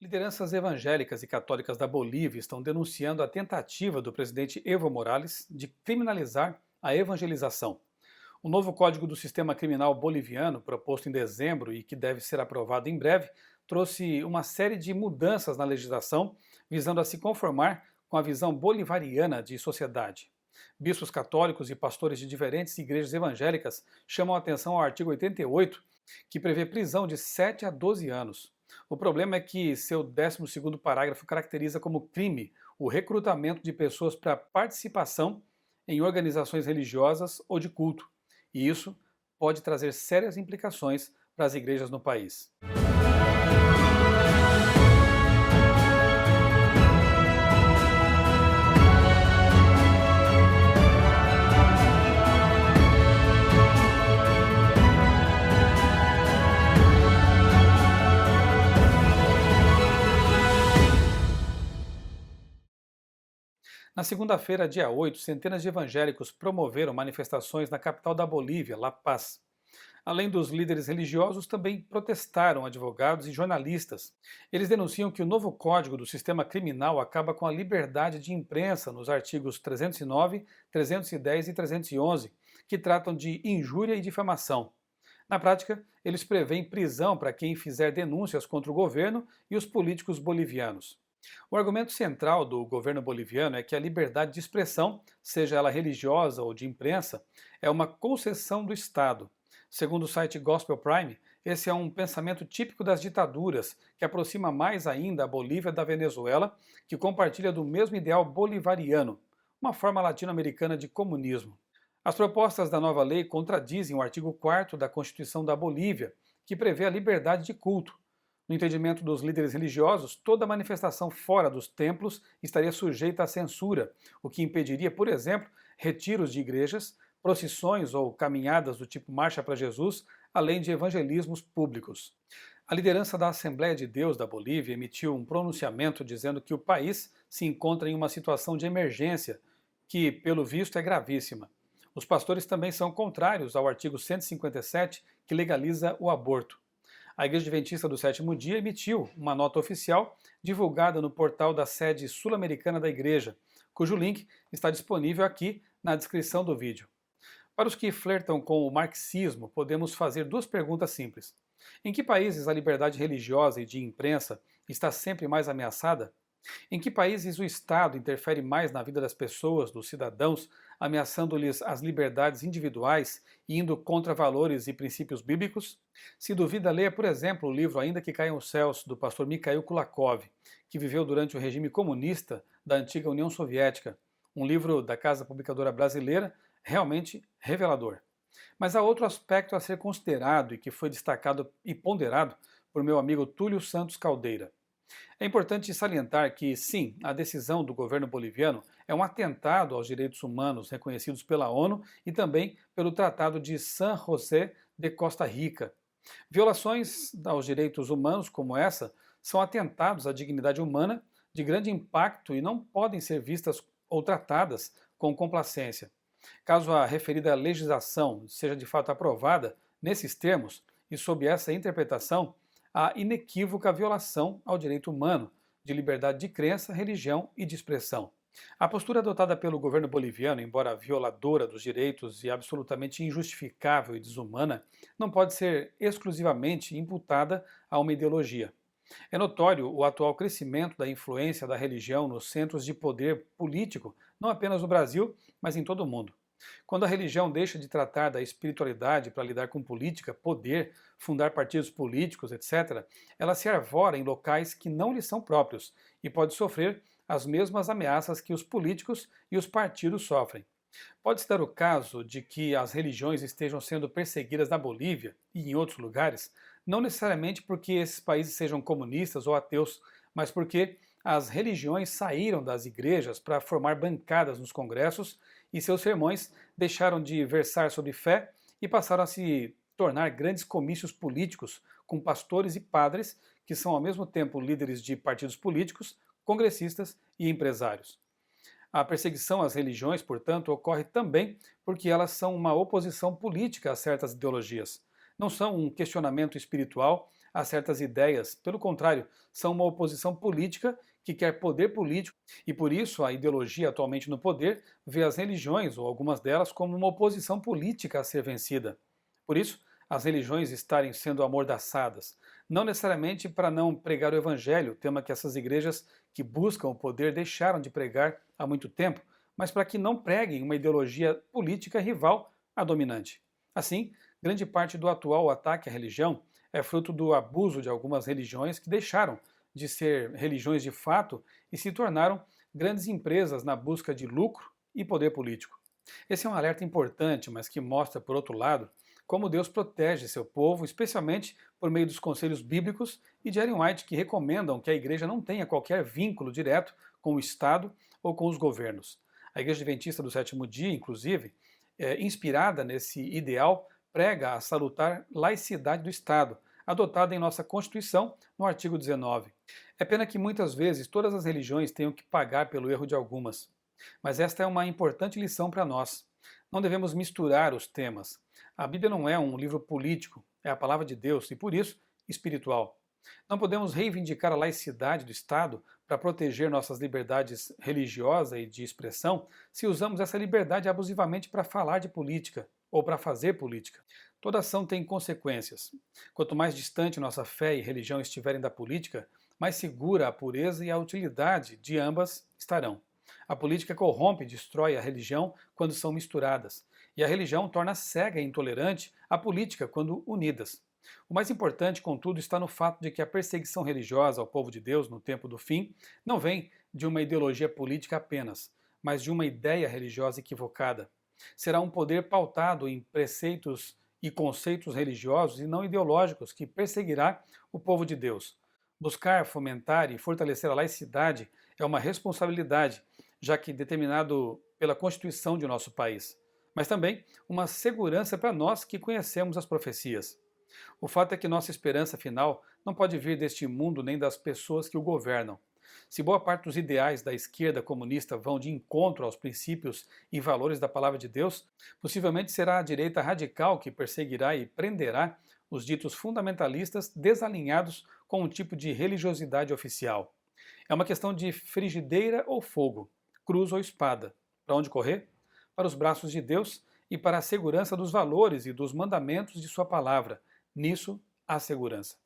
Lideranças evangélicas e católicas da Bolívia estão denunciando a tentativa do presidente Evo Morales de criminalizar a evangelização. O novo Código do Sistema Criminal Boliviano, proposto em dezembro e que deve ser aprovado em breve, trouxe uma série de mudanças na legislação visando a se conformar com a visão bolivariana de sociedade. Bispos católicos e pastores de diferentes igrejas evangélicas chamam a atenção ao artigo 88, que prevê prisão de 7 a 12 anos. O problema é que seu 12º parágrafo caracteriza como crime o recrutamento de pessoas para participação em organizações religiosas ou de culto, e isso pode trazer sérias implicações para as igrejas no país. Na segunda-feira, dia 8, centenas de evangélicos promoveram manifestações na capital da Bolívia, La Paz. Além dos líderes religiosos, também protestaram advogados e jornalistas. Eles denunciam que o novo Código do Sistema Criminal acaba com a liberdade de imprensa nos artigos 309, 310 e 311, que tratam de injúria e difamação. Na prática, eles prevêem prisão para quem fizer denúncias contra o governo e os políticos bolivianos. O argumento central do governo boliviano é que a liberdade de expressão, seja ela religiosa ou de imprensa, é uma concessão do Estado. Segundo o site Gospel Prime, esse é um pensamento típico das ditaduras, que aproxima mais ainda a Bolívia da Venezuela, que compartilha do mesmo ideal bolivariano, uma forma latino-americana de comunismo. As propostas da nova lei contradizem o artigo 4º da Constituição da Bolívia, que prevê a liberdade de culto. No entendimento dos líderes religiosos, toda manifestação fora dos templos estaria sujeita à censura, o que impediria, por exemplo, retiros de igrejas, procissões ou caminhadas do tipo Marcha para Jesus, além de evangelismos públicos. A liderança da Assembleia de Deus da Bolívia emitiu um pronunciamento dizendo que o país se encontra em uma situação de emergência, que, pelo visto, é gravíssima. Os pastores também são contrários ao artigo 157, que legaliza o aborto. A Igreja Adventista do Sétimo Dia emitiu uma nota oficial divulgada no portal da sede sul-americana da Igreja, cujo link está disponível aqui na descrição do vídeo. Para os que flertam com o marxismo, podemos fazer duas perguntas simples. Em que países a liberdade religiosa e de imprensa está sempre mais ameaçada? Em que países o Estado interfere mais na vida das pessoas, dos cidadãos, ameaçando-lhes as liberdades individuais e indo contra valores e princípios bíblicos? Se duvida, leia, por exemplo, o livro Ainda que Caiam os Céus, do pastor Mikhail Kulakov, que viveu durante o regime comunista da antiga União Soviética, um livro da Casa Publicadora Brasileira realmente revelador. Mas há outro aspecto a ser considerado e que foi destacado e ponderado por meu amigo Túlio Santos Caldeira. É importante salientar que, sim, a decisão do governo boliviano é um atentado aos direitos humanos reconhecidos pela ONU e também pelo Tratado de San José de Costa Rica. Violações aos direitos humanos como essa são atentados à dignidade humana de grande impacto e não podem ser vistas ou tratadas com complacência. Caso a referida legislação seja de fato aprovada nesses termos e sob essa interpretação, há inequívoca violação ao direito humano de liberdade de crença, religião e de expressão. A postura adotada pelo governo boliviano, embora violadora dos direitos e absolutamente injustificável e desumana, não pode ser exclusivamente imputada a uma ideologia. É notório o atual crescimento da influência da religião nos centros de poder político, não apenas no Brasil, mas em todo o mundo. Quando a religião deixa de tratar da espiritualidade para lidar com política, poder, fundar partidos políticos, etc., ela se arvora em locais que não lhe são próprios e pode sofrer as mesmas ameaças que os políticos e os partidos sofrem. Pode-se dar o caso de que as religiões estejam sendo perseguidas na Bolívia e em outros lugares, não necessariamente porque esses países sejam comunistas ou ateus, mas porque as religiões saíram das igrejas para formar bancadas nos congressos e seus sermões deixaram de versar sobre fé e passaram a se tornar grandes comícios políticos com pastores e padres que são ao mesmo tempo líderes de partidos políticos, congressistas e empresários. A perseguição às religiões, portanto, ocorre também porque elas são uma oposição política a certas ideologias. Não são um questionamento espiritual a certas ideias. Pelo contrário, são uma oposição política que quer poder político e por isso a ideologia atualmente no poder vê as religiões, ou algumas delas, como uma oposição política a ser vencida. Por isso, as religiões estarem sendo amordaçadas, não necessariamente para não pregar o evangelho, tema que essas igrejas que buscam o poder deixaram de pregar há muito tempo, mas para que não preguem uma ideologia política rival à dominante. Assim, grande parte do atual ataque à religião é fruto do abuso de algumas religiões que deixaram de ser religiões de fato e se tornaram grandes empresas na busca de lucro e poder político. Esse é um alerta importante, mas que mostra, por outro lado, como Deus protege seu povo, especialmente por meio dos conselhos bíblicos e de Ellen White, que recomendam que a igreja não tenha qualquer vínculo direto com o Estado ou com os governos. A Igreja Adventista do Sétimo Dia, inclusive, inspirada nesse ideal, prega a salutar laicidade do Estado, adotada em nossa Constituição, no artigo 19. É pena que muitas vezes todas as religiões tenham que pagar pelo erro de algumas. Mas esta é uma importante lição para nós. Não devemos misturar os temas. A Bíblia não é um livro político, é a palavra de Deus e, por isso, espiritual. Não podemos reivindicar a laicidade do Estado para proteger nossas liberdades religiosa e de expressão se usamos essa liberdade abusivamente para falar de política ou para fazer política. Toda ação tem consequências. Quanto mais distante nossa fé e religião estiverem da política, mais segura a pureza e a utilidade de ambas estarão. A política corrompe e destrói a religião quando são misturadas, e a religião torna cega e intolerante a política quando unidas. O mais importante, contudo, está no fato de que a perseguição religiosa ao povo de Deus no tempo do fim não vem de uma ideologia política apenas, mas de uma ideia religiosa equivocada. Será um poder pautado em preceitos e conceitos religiosos e não ideológicos que perseguirá o povo de Deus. Buscar, fomentar e fortalecer a laicidade é uma responsabilidade, já que determinado pela Constituição de nosso país, mas também uma segurança para nós que conhecemos as profecias. O fato é que nossa esperança final não pode vir deste mundo nem das pessoas que o governam. Se boa parte dos ideais da esquerda comunista vão de encontro aos princípios e valores da palavra de Deus, possivelmente será a direita radical que perseguirá e prenderá os ditos fundamentalistas desalinhados com um tipo de religiosidade oficial. É uma questão de frigideira ou fogo, cruz ou espada. Para onde correr? Para os braços de Deus e para a segurança dos valores e dos mandamentos de sua palavra. Nisso há segurança.